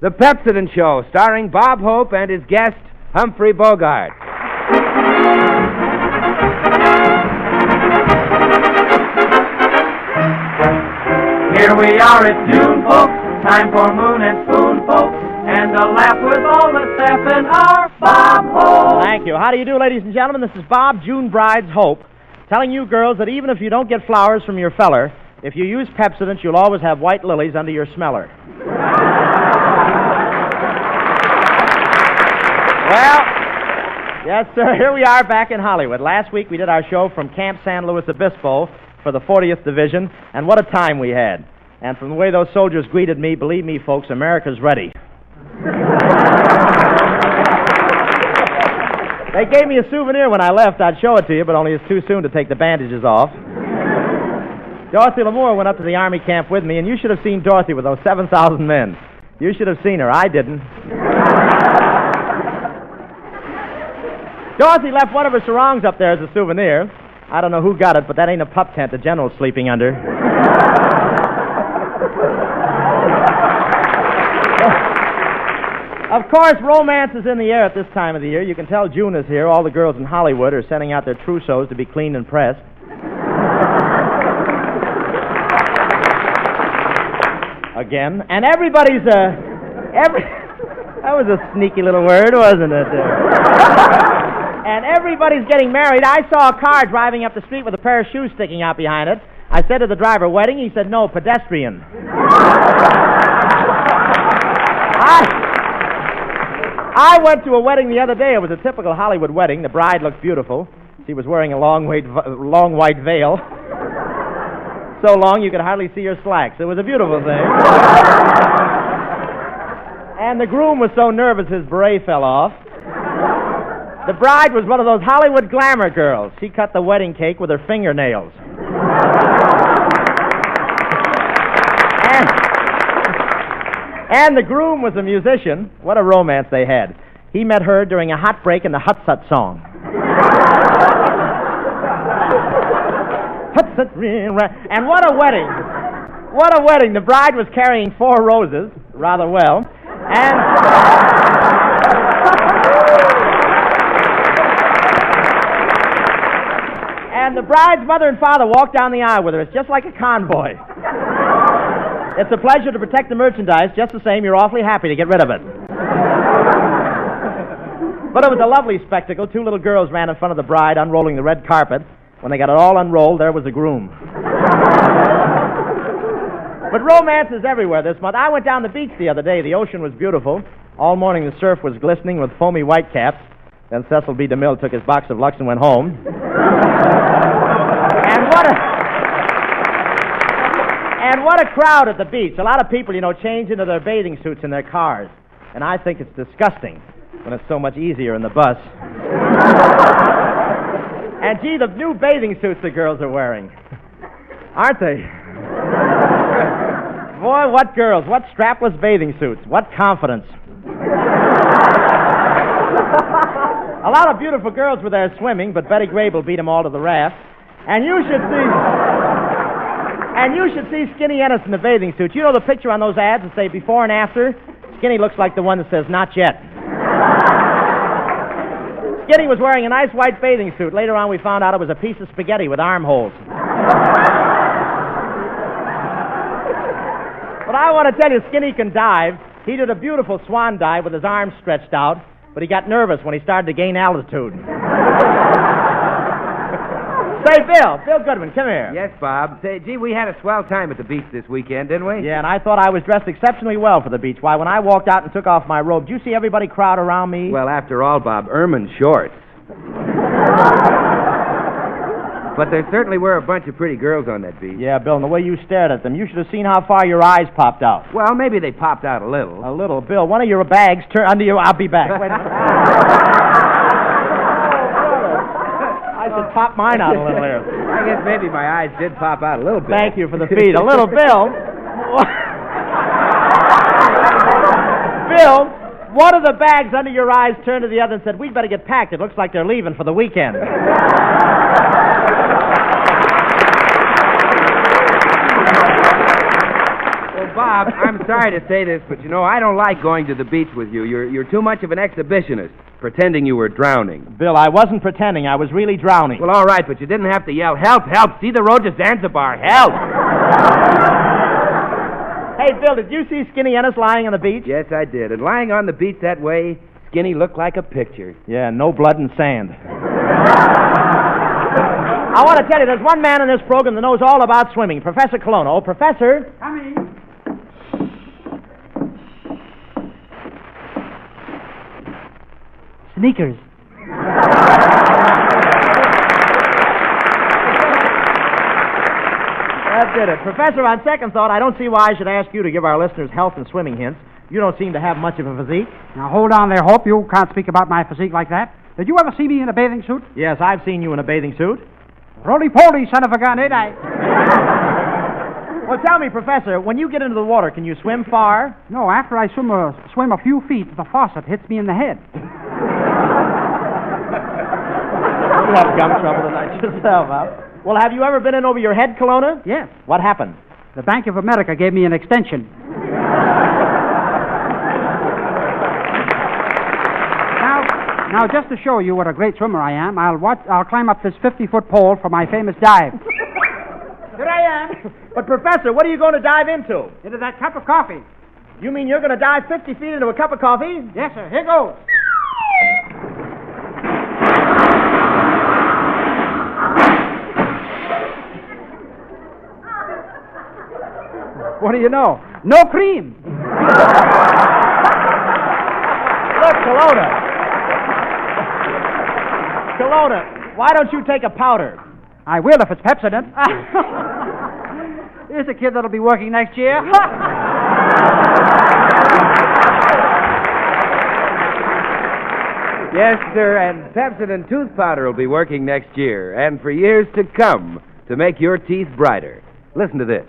The Epsiode Show, starring Bob Hope and his guest, Humphrey Bogart. Here we are at June, folks, time for Moon and Spoon, folks, and a laugh with all the staff in our Bob Hope. Thank you. How do you do, ladies and gentlemen? This is Bob, June Bride's Hope, telling you girls that even if you don't get flowers from your feller, if you use Pepsodent, you'll always have white lilies under your smeller. Well, yes, sir, here we are back in Hollywood. Last week we did our show from Camp San Luis Obispo for the 40th Division, and what a time we had. And from the way those soldiers greeted me, believe me, folks, America's ready. They gave me a souvenir when I left. I'd show it to you, but only it's too soon to take the bandages off. Dorothy Lamour went up to the Army camp with me, and you should have seen Dorothy with those 7,000 men. You should have seen her. I didn't. Dorothy left one of her sarongs up there as a souvenir. I don't know who got it, but that ain't a pup tent the general's sleeping under. Of course, romance is in the air at this time of the year. You can tell June is here. All the girls in Hollywood are sending out their trousseaux to be cleaned and pressed. Again. And everybody's, that was a sneaky little word, wasn't it? And everybody's getting married. I saw a car driving up the street with a pair of shoes sticking out behind it. I said to the driver, wedding? He said, no, pedestrian. I went to a wedding the other day. It was a typical Hollywood wedding. The bride looked beautiful. She was wearing a long white veil. So long you could hardly see her slacks. It was a beautiful thing. And the groom was so nervous his beret fell off. The bride was one of those Hollywood glamour girls. She cut the wedding cake with her fingernails. And the groom was a musician. What a romance they had. He met her during a hot break in the Hut-Sut song. And what a wedding. What a wedding. The bride was carrying 4 roses, rather well. And the bride's mother and father walked down the aisle with her. It's just like a convoy. It's a pleasure to protect the merchandise. Just the same, you're awfully happy to get rid of it. But it was a lovely spectacle. 2 little girls ran in front of the bride, unrolling the red carpet. When they got it all unrolled, there was the groom. But romance is everywhere this month. I went down the beach the other day. The ocean was beautiful. All morning the surf was glistening with foamy whitecaps. Then Cecil B. DeMille took his box of Lux and went home. And what a crowd at the beach. A lot of people, change into their bathing suits in their cars. And I think it's disgusting when it's so much easier in the bus. And gee, the new bathing suits the girls are wearing. Aren't they? Boy, what girls. What strapless bathing suits. What confidence. A lot of beautiful girls were there swimming, but Betty Grable beat them all to the raft. And you should see Skinny Ennis in the bathing suit. You know the picture on those ads that say before and after? Skinny looks like the one that says not yet. Skinny was wearing a nice white bathing suit. Later on we found out it was a piece of spaghetti with armholes. But I want to tell you, Skinny can dive. He did a beautiful swan dive with his arms stretched out, but he got nervous when he started to gain altitude. Say, Bill Goodwin, come here. Yes, Bob. Say, gee, we had a swell time at the beach this weekend, didn't we? Yeah, and I thought I was dressed exceptionally well for the beach. Why, when I walked out and took off my robe, did you see everybody crowd around me? Well, after all, Bob, ermine shorts. But there certainly were a bunch of pretty girls on that beach. Yeah, Bill, and the way you stared at them, you should have seen how far your eyes popped out. Well, maybe they popped out a little. A little. Bill, one of your bags turned under you. I'll be back. Wait a minute. I should pop mine out a little here. I guess maybe my eyes did pop out a little bit. Thank you for the feed. A little, Bill. Bill, one of the bags under your eyes turned to the other and said, we'd better get packed. It looks like they're leaving for the weekend. Bob, Bob, I'm sorry to say this, but you know, I don't like going to the beach with you. You're too much of an exhibitionist, pretending you were drowning. Bill, I wasn't pretending. I was really drowning. Well, all right, but you didn't have to yell, help, help, see the road to Zanzibar, help! Hey, Bill, did you see Skinny Ennis lying on the beach? Yes, I did, and lying on the beach that way, Skinny looked like a picture. Yeah, no blood and sand. I want to tell you, there's one man in this program that knows all about swimming, Professor Colonna. Oh, Professor. Coming. Sneakers. That did it. Professor, on second thought, I don't see why I should ask you to give our listeners health and swimming hints. You don't seem to have much of a physique. Now, hold on there, Hope. You can't speak about my physique like that. Did you ever see me in a bathing suit? Yes, I've seen you in a bathing suit. Roly-poly, son of a gun, ain't I? Well, tell me, Professor, when you get into the water, can you swim far? No, after I swim a few feet, the faucet hits me in the head. You have gum trouble tonight yourself, huh? Well, have you ever been in over your head, Colonna? Yes. What happened? The Bank of America gave me an extension. Now, just to show you what a great swimmer I am, I'll climb up this 50-foot pole for my famous dive. Here I am. But, Professor, what are you going to dive into? Into that cup of coffee. You mean you're going to dive 50 feet into a cup of coffee? Yes, sir. Here goes. What do you know? No cream. Look, Colonna, why don't you take a powder? I will if it's Pepsodent. Here's a kid that'll be working next year. Yes, sir, and Pepsodent tooth powder will be working next year, and for years to come, to make your teeth brighter. Listen to this.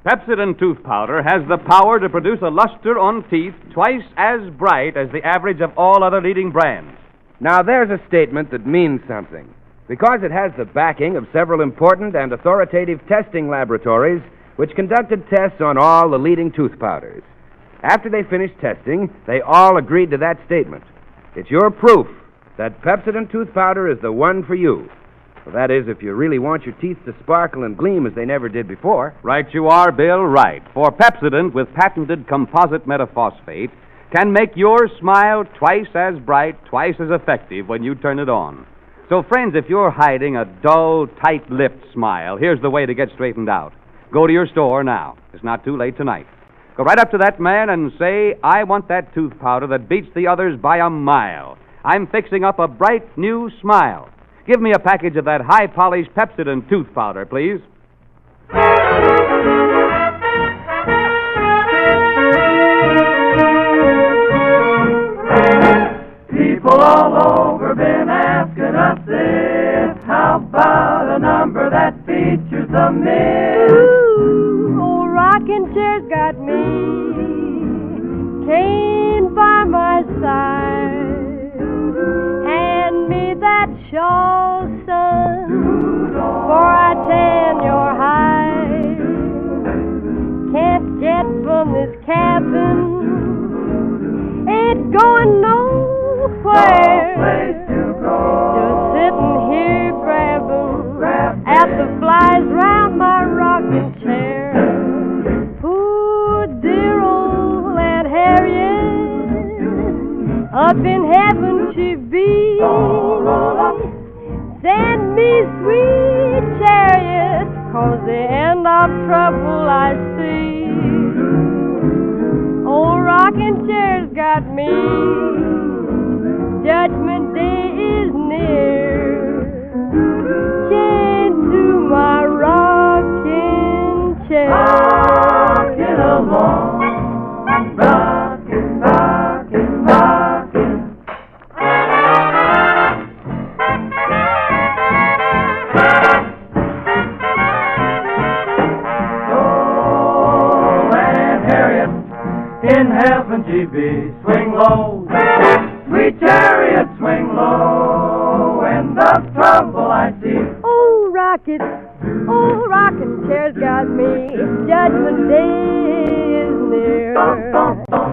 Pepsodent tooth powder has the power to produce a luster on teeth twice as bright as the average of all other leading brands. Now, there's a statement that means something, because it has the backing of several important and authoritative testing laboratories which conducted tests on all the leading tooth powders. After they finished testing, they all agreed to that statement. It's your proof that Pepsodent tooth powder is the one for you. Well, that is, if you really want your teeth to sparkle and gleam as they never did before. Right you are, Bill, right. For Pepsodent with patented composite metaphosphate can make your smile twice as bright, twice as effective when you turn it on. So, friends, if you're hiding a dull, tight-lipped smile, here's the way to get straightened out. Go to your store now. It's not too late tonight. Go right up to that man and say, I want that tooth powder that beats the others by a mile. I'm fixing up a bright new smile. Give me a package of that high-polished Pepsodent tooth powder, please. People all over been asking us this. How about a number that features a miss? Ooh, old rocking chair's got me cane by my side. Hand me that shawl, son, for I tan your hide. Can't get from this cabin, ain't going nowhere. Just sitting here grabbing at the flies round my rocking chair. Poor dear old Aunt Harriet, up in heaven she be. Send me sweet chariot, 'cause the end of trouble I see. Old rocking chair's got me. Judgment day is near. Chained to my rocking chair. Rockin' along, rockin', rockin', rockin'. Oh, Aunt Harriet, in heaven she be, swing low. Sweet chariot, swing low, and the trouble I see. Oh, rocket, oh, rocking chair's got me. Judgment day is near.